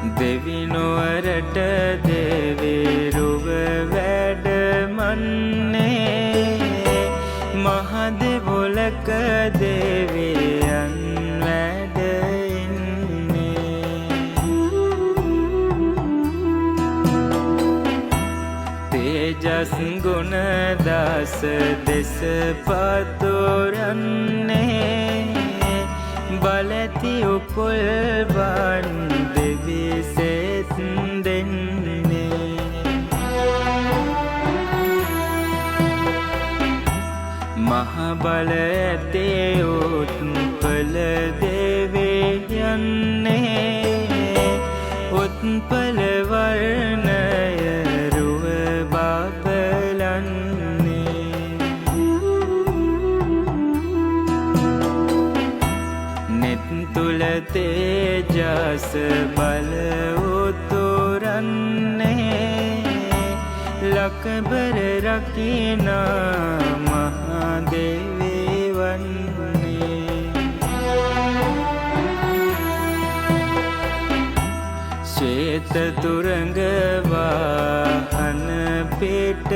දෙවිනුවරට දෙවිරුව වැඩමන්නේ මහදෙවොලක දෙවියන් වැඩ ඉන්නේ තේජස් ගුණ දස දෙස පතුරන්නේ බලති උපුල්වන් දෙවිසෙත් දෙන්නේ මහ බල ඇතේ උත්පල දෙවියන්නේ උත්පල වර්ණය රුව බබලන්නේ නෙත් තුල තේජස් බල උතුරන්නේ ලකබර රකිනා මහදේවී වන්නේ ශ්වේත තුරංග වාහන පිට